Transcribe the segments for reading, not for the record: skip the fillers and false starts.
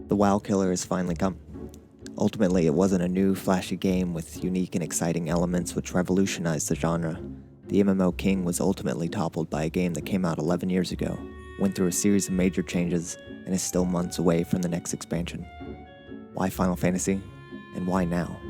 The WoW killer has finally come. Ultimately, it wasn't a new, flashy game with unique and exciting elements which revolutionized the genre. The MMO king was ultimately toppled by a game that came out 11 years ago, went through a series of major changes, and is still months away from the next expansion. Why Final Fantasy? And why now?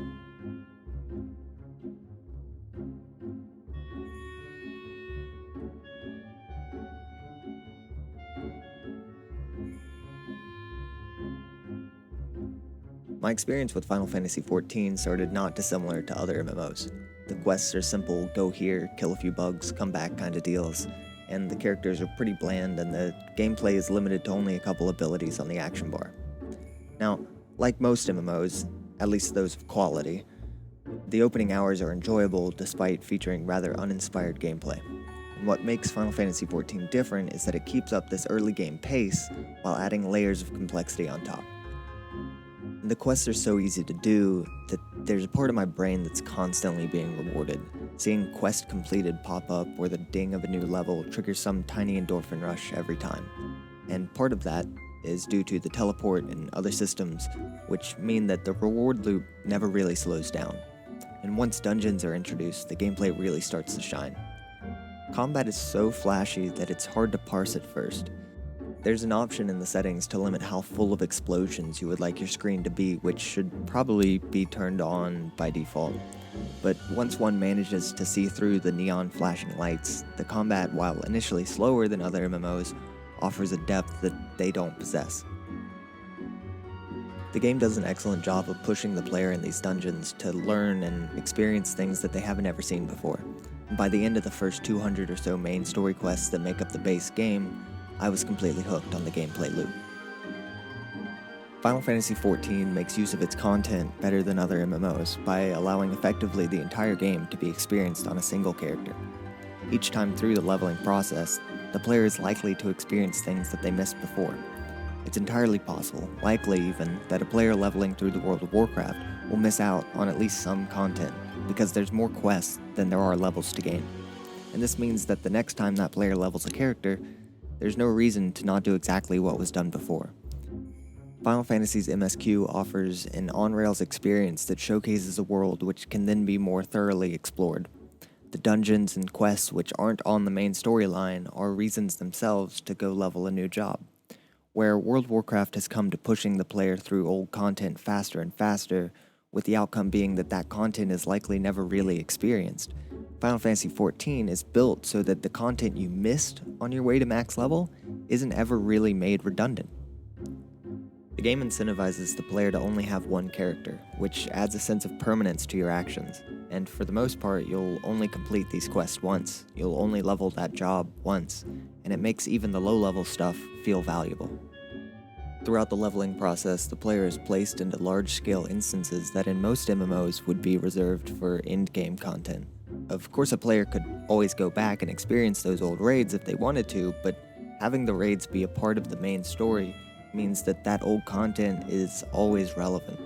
My experience with Final Fantasy XIV started not dissimilar to other MMOs. The quests are simple, go here, kill a few bugs, come back kind of deals, and the characters are pretty bland and the gameplay is limited to only a couple abilities on the action bar. Now, like most MMOs, at least those of quality, the opening hours are enjoyable despite featuring rather uninspired gameplay. And what makes Final Fantasy XIV different is that it keeps up this early game pace while adding layers of complexity on top. The quests are so easy to do that there's a part of my brain that's constantly being rewarded. Seeing quest completed pop up or the ding of a new level triggers some tiny endorphin rush every time. And part of that is due to the teleport and other systems, which mean that the reward loop never really slows down. And once dungeons are introduced, the gameplay really starts to shine. Combat is so flashy that it's hard to parse at first. There's an option in the settings to limit how full of explosions you would like your screen to be, which should probably be turned on by default. But once one manages to see through the neon flashing lights, the combat, while initially slower than other MMOs, offers a depth that they don't possess. The game does an excellent job of pushing the player in these dungeons to learn and experience things that they haven't ever seen before. And by the end of the first 200 or so main story quests that make up the base game, I was completely hooked on the gameplay loop. Final Fantasy XIV makes use of its content better than other MMOs by allowing effectively the entire game to be experienced on a single character. Each time through the leveling process, the player is likely to experience things that they missed before. It's entirely possible, likely even, that a player leveling through the world of Warcraft will miss out on at least some content because there's more quests than there are levels to gain. And this means that the next time that player levels a character, there's no reason to not do exactly what was done before. Final Fantasy's MSQ offers an on-rails experience that showcases a world which can then be more thoroughly explored. The dungeons and quests which aren't on the main storyline are reasons themselves to go level a new job. Where World of Warcraft has come to pushing the player through old content faster and faster, with the outcome being that that content is likely never really experienced, Final Fantasy XIV is built so that the content you missed on your way to max level isn't ever really made redundant. The game incentivizes the player to only have one character, which adds a sense of permanence to your actions, and for the most part you'll only complete these quests once, you'll only level that job once, and it makes even the low-level stuff feel valuable. Throughout the leveling process, the player is placed into large-scale instances that in most MMOs would be reserved for end-game content. Of course, a player could always go back and experience those old raids if they wanted to, but having the raids be a part of the main story means that that old content is always relevant.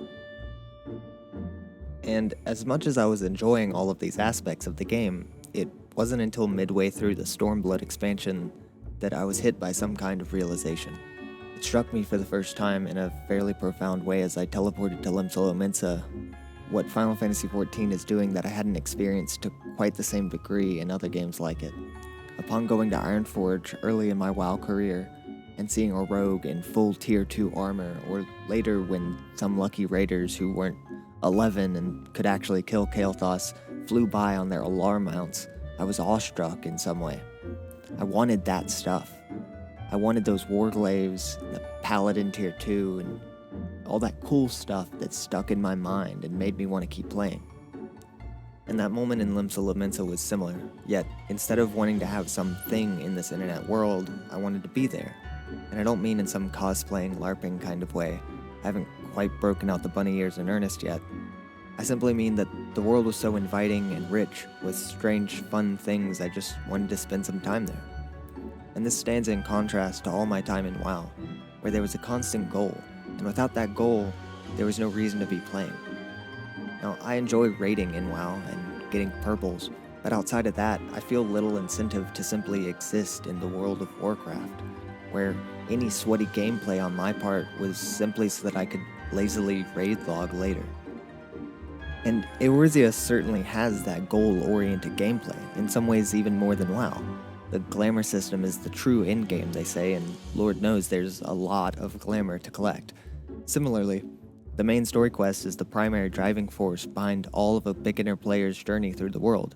And as much as I was enjoying all of these aspects of the game, it wasn't until midway through the Stormblood expansion that I was hit by some kind of realization. It struck me for the first time in a fairly profound way as I teleported to Limsa what Final Fantasy XIV is doing that I hadn't experienced to quite the same degree in other games like it. Upon going to Ironforge early in my WoW career, and seeing a rogue in full Tier 2 armor, or later when some lucky raiders who weren't 11 and could actually kill Kael'thas flew by on their alarm mounts, I was awestruck in some way. I wanted that stuff. I wanted those warglaves, the paladin Tier 2, and all that cool stuff that stuck in my mind and made me want to keep playing. And that moment in Limsa was similar, yet instead of wanting to have something in this internet world, I wanted to be there. And I don't mean in some cosplaying, LARPing kind of way. I haven't quite broken out the bunny ears in earnest yet. I simply mean that the world was so inviting and rich, with strange, fun things I just wanted to spend some time there. And this stands in contrast to all my time in WoW, where there was a constant goal, and without that goal, there was no reason to be playing. Now, I enjoy raiding in WoW and getting purples, but outside of that, I feel little incentive to simply exist in the world of Warcraft, where any sweaty gameplay on my part was simply so that I could lazily raid log later. And Eorzea certainly has that goal-oriented gameplay, in some ways even more than WoW. The glamour system is the true endgame, they say, and Lord knows there's a lot of glamour to collect. Similarly, the main story quest is the primary driving force behind all of a beginner player's journey through the world.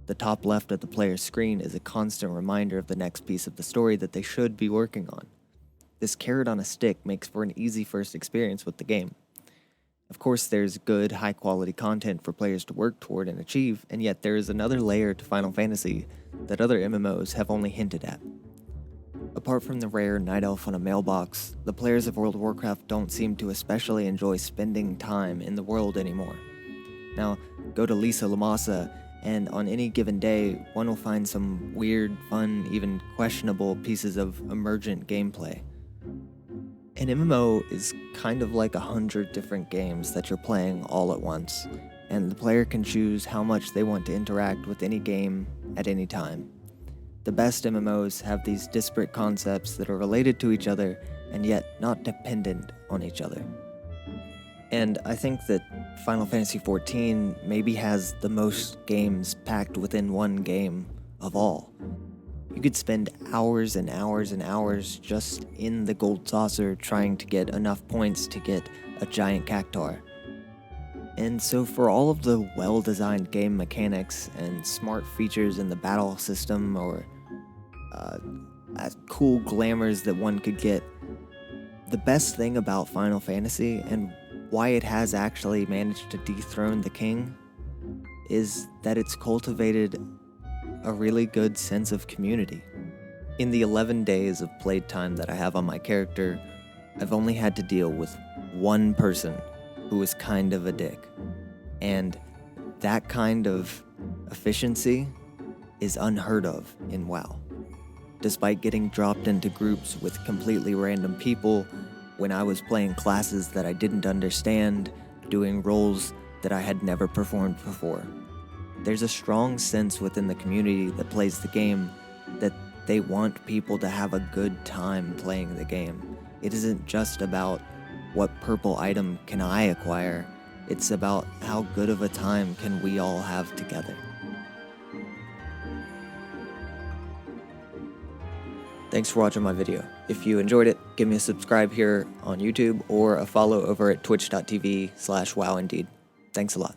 The top left of the player's screen is a constant reminder of the next piece of the story that they should be working on. This carrot on a stick makes for an easy first experience with the game. Of course, there's good, high-quality content for players to work toward and achieve, and yet there is another layer to Final Fantasy that other MMOs have only hinted at. Apart from the rare Night Elf on a mailbox, the players of World of Warcraft don't seem to especially enjoy spending time in the world anymore. Now, go to Lisa Lamasa, and on any given day, one will find some weird, fun, even questionable pieces of emergent gameplay. An MMO is kind of like 100 different games that you're playing all at once, and the player can choose how much they want to interact with any game at any time. The best MMOs have these disparate concepts that are related to each other and yet not dependent on each other. And I think that Final Fantasy XIV maybe has the most games packed within one game of all. You could spend hours and hours and hours just in the gold saucer trying to get enough points to get a giant cactuar. And so for all of the well-designed game mechanics and smart features in the battle system or cool glamours that one could get, the best thing about Final Fantasy and why it has actually managed to dethrone the king is that it's cultivated a really good sense of community. In the 11 days of playtime that I have on my character, I've only had to deal with one person who is kind of a dick. And that kind of efficiency is unheard of in WoW. Despite getting dropped into groups with completely random people, when I was playing classes that I didn't understand, doing roles that I had never performed before, there's a strong sense within the community that plays the game that they want people to have a good time playing the game. It isn't just about what purple item can I acquire, it's about how good of a time can we all have together. Thanks for watching my video. If you enjoyed it, give me a subscribe here on YouTube or a follow over at twitch.tv/wowindeed. Thanks a lot.